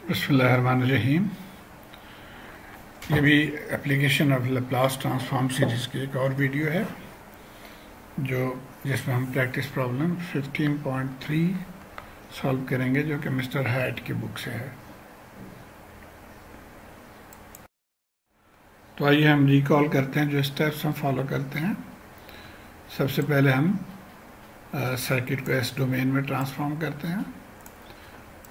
बिस्मिल्लाहिर्रहमानिर्रहीम। ये भी application of Laplace transform series की एक और वीडियो है जिसमें हम प्रैक्टिस प्रॉब्लम 15.3 सॉल्व करेंगे, जो कि मिस्टर हैट की बुक से है। तो आइए हम रिकॉल करते हैं जो स्टेप्स हम फॉलो करते हैं। सबसे पहले हम सर्किट को एस डोमेन में ट्रांसफॉर्म करते हैं।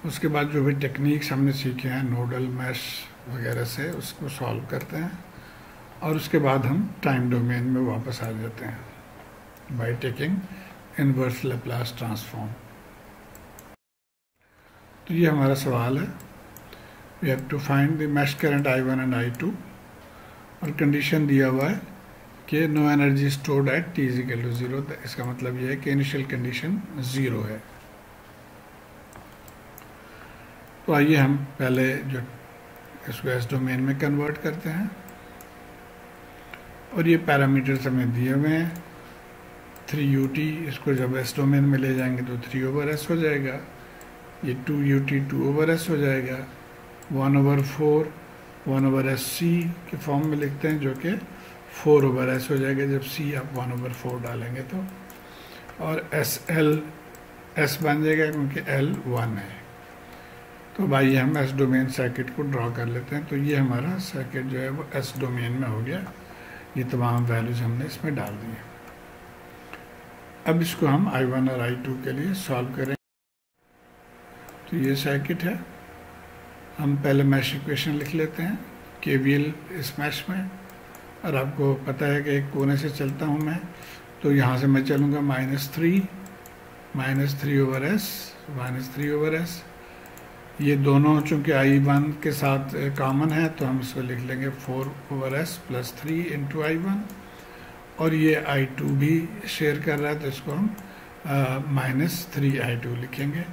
उसके बाद जो भी टेक्निक्स हमने सीखे हैं नोडल मैश वगैरह से, उसको सॉल्व करते हैं और उसके बाद हम टाइम डोमेन में वापस आ जाते हैं by taking inverse Laplace transform. तो ये हमारा सवाल है, we have to find the mesh current I1 and I2 और कंडीशन दिया हुआ है कि no energy stored at t = 0। इसका मतलब ये है कि इनिशियल कंडीशन 0 है। तो आइए हम पहले जो इसको एस डोमेन में कन्वर्ट करते हैं और ये पैरामीटर्स हमें दिए हुए हैं। 3ut, इसको जब एस डोमेन में ले जाएंगे तो 3/s हो जाएगा। ये 2ut 2/s हो जाएगा। 1/4 1/sc के फॉर्म में लिखते हैं, जो कि 4/s हो जाएगा जब c आप 1/4 डालेंगे तो। और s बन जाएगा क्योंकि l 1 है। तो भाई हम एस डोमेन सर्किट को ड्रॉ कर लेते हैं। तो ये हमारा सर्किट जो है वो एस डोमेन में हो गया। ये तमाम वैल्यूज हमने इसमें डाल दी है। अब इसको हम I1 और I2 के लिए सॉल्व करें। तो ये सर्किट है। हम पहले मैश इक्वेशन लिख लेते हैं, KVL इस मैश में। और आपको पता है कि एक कोने से चलता हूँ मैं, तो यहाँ से मैं चलूँगा -3/s। ये दोनों चूँकि I1 के साथ कॉमन है तो हम इसको लिख लेंगे 4/s + 3 × I1। और ये I2 भी शेयर कर रहा है तो इसको हम -3I2 लिखेंगे।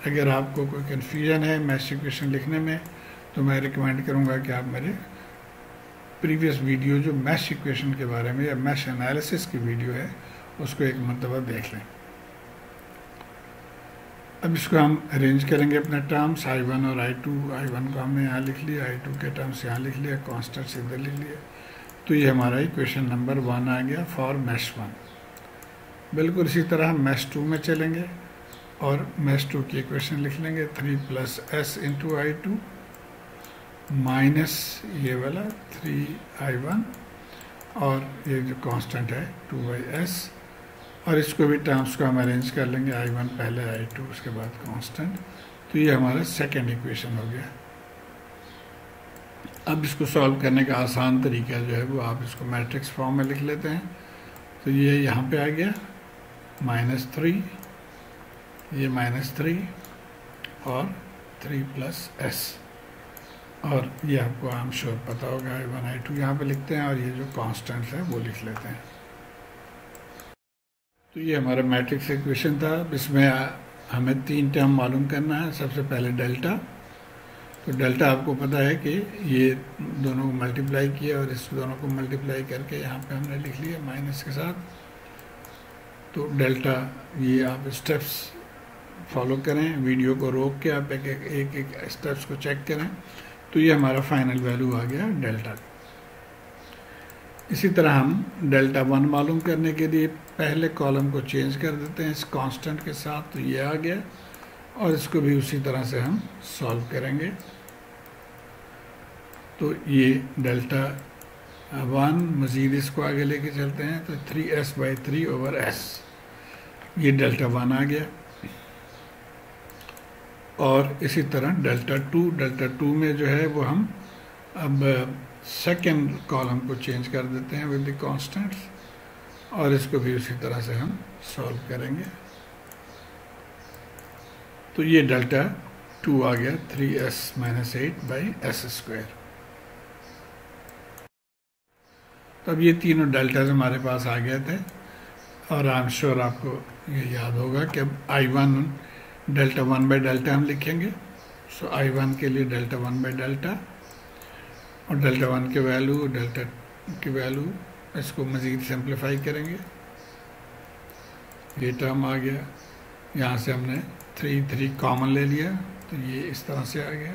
अगर आपको कोई कन्फ्यूजन है मैश इक्वेशन लिखने में तो मैं रिकमेंड करूँगा कि आप मेरे प्रीवियस वीडियो जो मैश इक्वेशन के बारे में या मैश एनालिसिस की वीडियो है उसको एक मरतबा देख लें। अब इसको हम अरेंज करेंगे अपने टर्म्स I1 और I2। I1 को हमने यहाँ लिख लिया, I2 के टर्म्स यहाँ लिख लिया, कॉन्स्टेंट्स इधर लिख लिया। तो ये हमारा इक्वेशन नंबर 1 आ गया फॉर मैश 1। बिल्कुल इसी तरह हम मैश 2 में चलेंगे और मैश 2 की इक्वेशन लिख लेंगे 3+s × I2 माइनस ये वाला 3I1 और ये जो कांस्टेंट है 2/s। और इसको भी टर्म्स को हम अरेंज कर लेंगे, I1 पहले I2 उसके बाद कांस्टेंट। तो ये हमारा सेकेंड इक्वेशन हो गया। अब इसको सॉल्व करने का आसान तरीका जो है वो आप इसको मैट्रिक्स फॉर्म में लिख लेते हैं। तो ये यहाँ पे आ गया -3, ये -3 और 3+s। और ये आपको आम श्योर पता होगा, I1 I2 यहाँ पे लिखते हैं और ये जो कांस्टेंट्स है वो लिख लेते हैं। तो ये हमारा मैट्रिक्स इक्वेशन था। इसमें हमें 3 टर्म मालूम करना है। सबसे पहले डेल्टा। तो डेल्टा आपको पता है कि ये दोनों को मल्टीप्लाई किया और इस दोनों को मल्टीप्लाई करके यहाँ पे हमने लिख लिया माइनस के साथ। तो डेल्टा, ये आप स्टेप्स फॉलो करें, वीडियो को रोक के आप एक स्टेप्स को चेक करें। तो ये हमारा फाइनल वैल्यू आ गया डेल्टा। इसी तरह हम डेल्टा 1 मालूम करने के लिए पहले कॉलम को चेंज कर देते हैं इस कांस्टेंट के साथ। तो ये आ गया और इसको भी उसी तरह से हम सॉल्व करेंगे। तो ये डेल्टा 1 मज़ीद इसको आगे लेके चलते हैं तो 3s/3/s, ये डेल्टा 1 आ गया। और इसी तरह डेल्टा 2 में जो है वो हम अब सेकेंड कॉलम को चेंज कर देते हैं विद द कांस्टेंट्स और इसको भी उसी तरह से हम सॉल्व करेंगे। तो ये डेल्टा 2 आ गया 3s - 8/s²। तो अब ये तीनों डेल्टाज हमारे पास आ गए थे और आई एम श्योर आपको ये याद होगा कि अब I1 डेल्टा 1/डेल्टा हम लिखेंगे। सो I1 के लिए डेल्टा 1/डेल्टा और डेल्टा 1 के वैल्यू, डेल्टा की वैल्यू, इसको मज़ीद सिंप्लीफाई करेंगे। ये टर्म आ गया, यहाँ से हमने 3 कॉमन ले लिया तो ये इस तरह से आ गया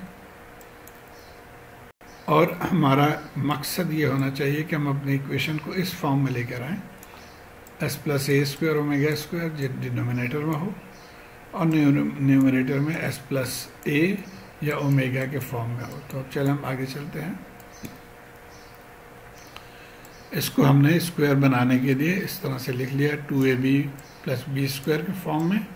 और हमारा मकसद ये होना चाहिए कि हम अपनी इक्वेशन को इस फॉर्म में लेकर आएँ, एस प्लस ए स्क्वायर ओमेगा स्क्वायर जो डिनोमिनेटर में हो और न्यूमरेटर में एस प्लस ए या ओमेगा के फॉर्म में हो। तो अब चल हम आगे चलते हैं। इसको हमने स्क्वायर बनाने के लिए इस तरह से लिख लिया 2ab प्लस बी स्क्वायर के फॉर्म में।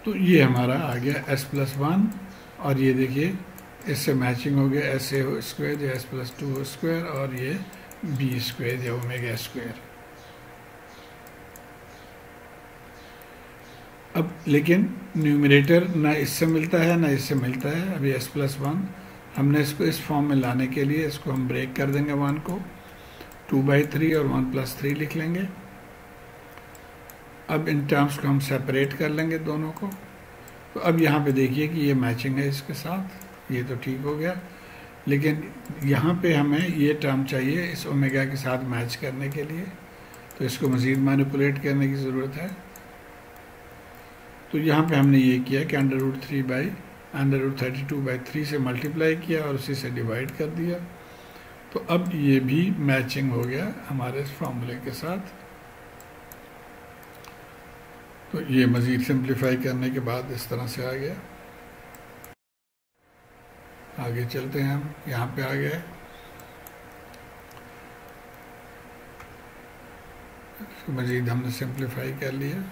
तो ये हमारा आ गया s प्लस 1 और ये देखिए इससे मैचिंग हो गया एस ए स्क्वायर या एस प्लस 2 स्क्वायर और ये बी स्क्वायर या ओमेगा स्क्वायर। अब लेकिन न्यूमरेटर ना इससे मिलता है ना इससे मिलता है। अभी s प्लस 1 हमने इसको इस फॉर्म में लाने के लिए इसको हम ब्रेक कर देंगे 1 को 2/3 और 1 प्लस 3 लिख लेंगे। अब इन टर्म्स को हम सेपरेट कर लेंगे दोनों को। तो अब यहाँ पे देखिए कि ये मैचिंग है इसके साथ, ये तो ठीक हो गया। लेकिन यहाँ पे हमें ये टर्म चाहिए इस ओमेगा के साथ मैच करने के लिए, तो इसको मज़ीद मैनिपुलेट करने की ज़रूरत है। तो यहाँ पे हमने ये किया कि √32/3 से मल्टीप्लाई किया और उसी से डिवाइड कर दिया। तो अब ये भी मैचिंग हो गया हमारे इस फॉर्मूले के साथ। तो ये मज़ीद सिंप्लीफाई करने के बाद इस तरह से आ गया। आगे चलते हैं हम, यहाँ पे आ गए। इसको मज़ीद हमने सिंप्लीफाई कर लिया।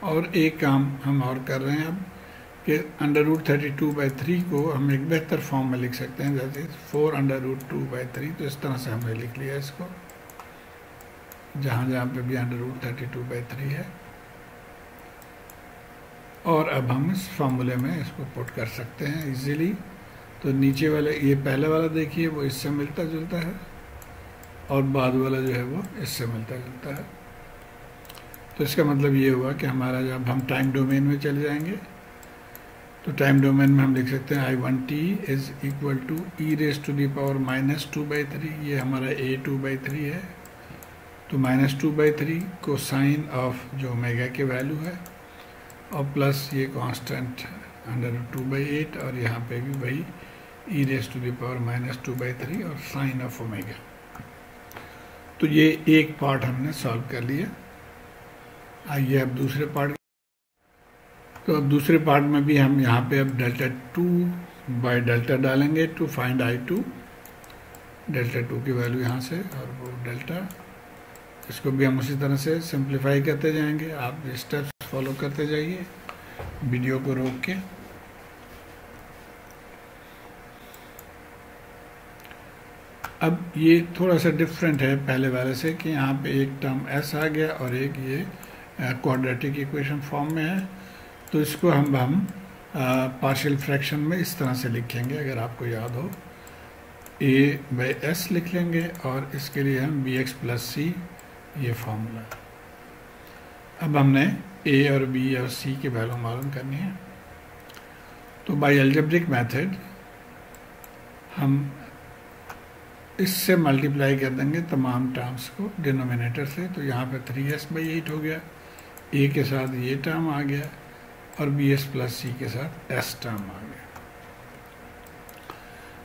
और एक काम हम और कर रहे हैं अब कि √32/3 को हम एक बेहतर फॉर्म में लिख सकते हैं, जैसे 4√2/3। तो इस तरह से हमने लिख लिया इसको, जहाँ जहाँ पे भी √32/3 है। और अब हम इस फॉर्मूले में इसको पुट कर सकते हैं इजीली। तो नीचे वाले ये पहले वाला देखिए वो इससे मिलता जुलता है और बाद वाला जो है वो इससे मिलता जुलता है। तो इसका मतलब ये हुआ कि हमारा जब हम टाइम डोमेन में चले जाएंगे तो टाइम डोमेन में हम लिख सकते हैं I1t is equal to e⁻⁻²/3। ये हमारा a2/3 है। तो -2/3 को साइन ऑफ जो ओमेगा की वैल्यू है और प्लस ये कांस्टेंट √2/8 और यहाँ पे भी वही e⁻⁻²/3 और साइन ऑफ ओमेगा। तो ये एक पार्ट हमने सॉल्व कर लिया। आइए अब दूसरे पार्ट। तो अब दूसरे पार्ट में भी हम यहाँ पे अब ΔT/ΔT डालेंगे टू फाइंड I2। ΔT की वैल्यू यहाँ से और वो डेल्टा, इसको भी हम उसी तरह से सिंप्लीफाई करते जाएंगे। आप स्टेप्स फॉलो करते जाइए वीडियो को रोक के। अब ये थोड़ा सा डिफरेंट है पहले वाले से कि यहाँ पे एक टर्म s आ गया और एक ये क्वाड्रेटिक इक्वेशन फॉर्म में है। तो इसको हम पार्शियल फ्रैक्शन में इस तरह से लिखेंगे, अगर आपको याद हो a/s लिख लेंगे और इसके लिए हम bx + c ये फॉर्मूला। अब हमने a और b और c की वैल्यू मालूम करनी है। तो बाय अलजेब्रिक मेथड हम इससे मल्टीप्लाई कर देंगे तमाम टर्म्स को डिनोमिनेटर से। तो यहाँ पे 3s/8 हो गया, a के साथ ये टर्म आ गया और bs + c के साथ s टर्म आ गया।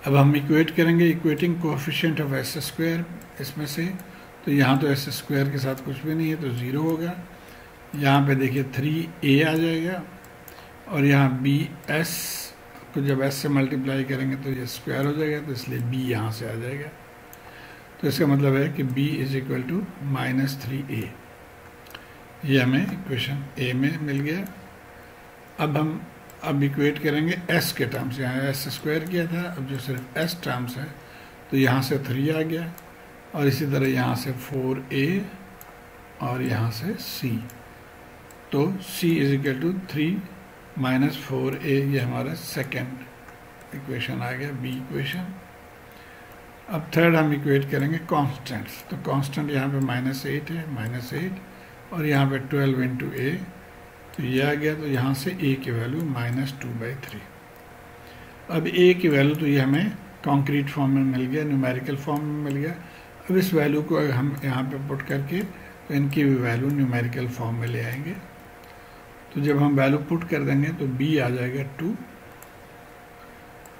अब हम इक्वेट करेंगे इक्वेटिंग कोएफिशिएंट ऑफ s² इसमें से। तो यहाँ तो s² के साथ कुछ भी नहीं है तो 0 होगा। यहाँ पे देखिए 3a आ जाएगा और यहाँ bs को जब s से मल्टीप्लाई करेंगे तो ये स्क्वायर हो जाएगा, तो इसलिए b यहाँ से आ जाएगा। तो इसका मतलब है कि b = -3a। ये हमें इक्वेशन a में मिल गया। अब इक्वेट करेंगे s के टर्म्स। यहाँ s² किया था, अब जो सिर्फ s टर्म्स है तो यहाँ से 3 आ गया और इसी तरह यहाँ से 4a और यहाँ से c। तो c = 3 - 4a, ये हमारा सेकेंड इक्वेशन आ गया, बी इक्वेशन। अब थर्ड हम इक्वेट करेंगे कांस्टेंट्स। तो कांस्टेंट यहाँ पे -8 है, -8 और यहाँ पे 12 × a, तो ये आ गया। तो यहाँ से a की वैल्यू -2/3। अब a की वैल्यू तो ये हमें कॉन्क्रीट फॉर्म में मिल गया, न्यूमेरिकल फॉर्म में मिल गया। अब इस वैल्यू को हम यहाँ पे पुट करके तो इनकी भी वैल्यू न्यूमेरिकल फॉर्म में ले आएंगे। तो जब हम वैल्यू पुट कर देंगे तो b आ जाएगा 2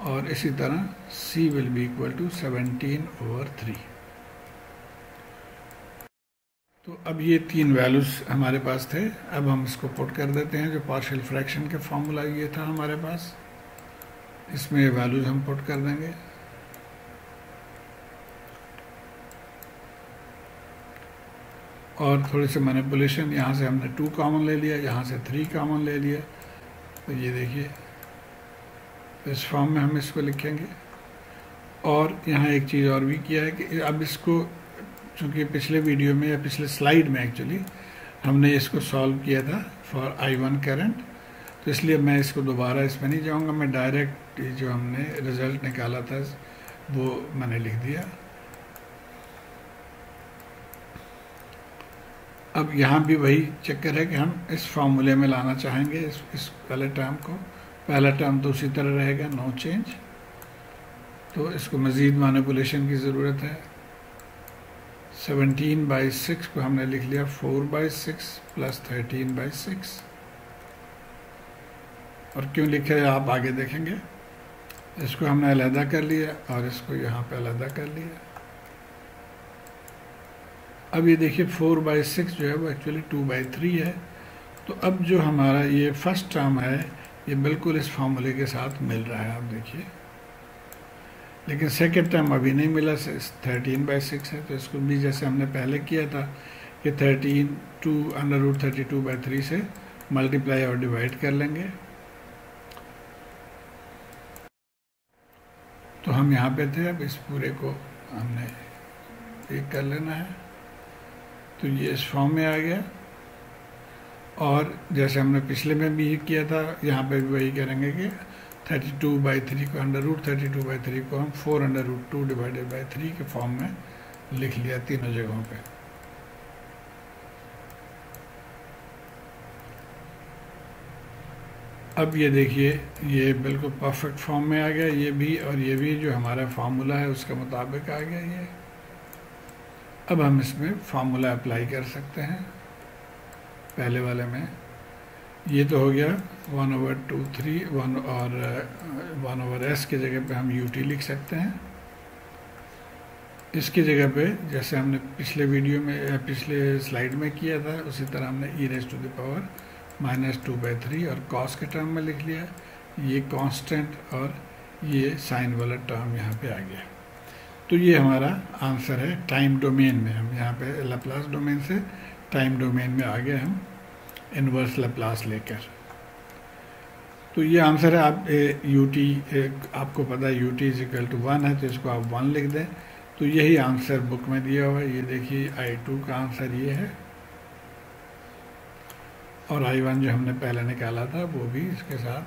और इसी तरह c will be equal to 17/3। तो अब ये 3 वैल्यूज हमारे पास थे। अब हम इसको पुट कर देते हैं, जो पार्शियल फ्रैक्शन के फॉर्मूला ये था हमारे पास, इसमें ये वैल्यूज हम पुट कर देंगे। और थोड़ी सी मैनिपुलेशन, यहाँ से हमने 2 कॉमन ले लिया, यहाँ से 3 कॉमन ले लिया, तो ये देखिए इस फॉर्म में हम इसको लिखेंगे। और यहाँ एक चीज़ और भी किया है कि अब इसको, चूँकि पिछले वीडियो में या पिछले स्लाइड में एक्चुअली हमने इसको सॉल्व किया था फॉर I1 करंट, तो इसलिए मैं इसको दोबारा इसमें नहीं जाऊँगा, मैं डायरेक्ट जो हमने रिज़ल्ट निकाला था वो मैंने लिख दिया। अब यहाँ भी वही चक्कर है कि हम इस फॉर्मूले में लाना चाहेंगे इस वाले टर्म को। पहला टर्म तो उसी तरह रहेगा, नो चेंज, तो इसको मज़ीद मैनिपुलेशन की ज़रूरत है। 17/6 को हमने लिख लिया 4/6 प्लस 13/6। और क्यों लिखे है आप आगे देखेंगे। इसको हमने अलहदा कर लिया और इसको यहाँ पे अलहदा कर लिया। अब ये देखिए 4/6 जो है वो एक्चुअली 2/3 है। तो अब जो हमारा ये फर्स्ट टर्म है ये बिल्कुल इस फॉर्मूले के साथ मिल रहा है, आप देखिए। लेकिन सेकेंड टर्म अभी नहीं मिला, 13/6 है, तो इसको भी जैसे हमने पहले किया था कि 13 √32/3 से मल्टीप्लाई और डिवाइड कर लेंगे। तो हम यहाँ पे थे, अब इस पूरे को हमने एक कर लेना है, तो ये इस फॉर्म में आ गया। और जैसे हमने पिछले में भी किया था, यहाँ पे भी वही करेंगे कि 32/3 को √32/3 को हम 4√2/3 के फॉर्म में लिख लिया तीनों जगहों पे। अब ये देखिए ये बिल्कुल परफेक्ट फॉर्म में आ गया, ये भी और ये भी जो हमारा फार्मूला है उसके मुताबिक आ गया ये। अब हम इसमें फार्मूला अप्लाई कर सकते हैं। पहले वाले में ये तो हो गया 1/2/3 और 1/s की जगह पे हम ut लिख सकते हैं। इसकी जगह पे जैसे हमने पिछले वीडियो में पिछले स्लाइड में किया था उसी तरह हमने e⁻⁻2/3 और cos के टर्म में लिख लिया। ये कांस्टेंट और ये साइन वाला टर्म यहाँ पे आ गया। तो ये हमारा आंसर है टाइम डोमेन में। हम यहाँ पे लैप्लास डोमेन से टाइम डोमेन में आ गए हम इन्वर्स लैप्लास लेकर। तो ये आंसर है। आप ut आपको पता है ut = 1 है, तो इसको आप 1 लिख दें, तो यही आंसर बुक में दिया हुआ है। ये देखिए I2 का आंसर ये है और I1 जो हमने पहले निकाला था वो भी इसके साथ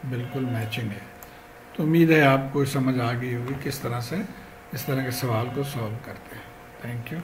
बिल्कुल मैचिंग है। तो उम्मीद है आपको समझ आ गई होगी किस तरह से इस तरह के सवाल को सॉल्व करते हैं। Thank you.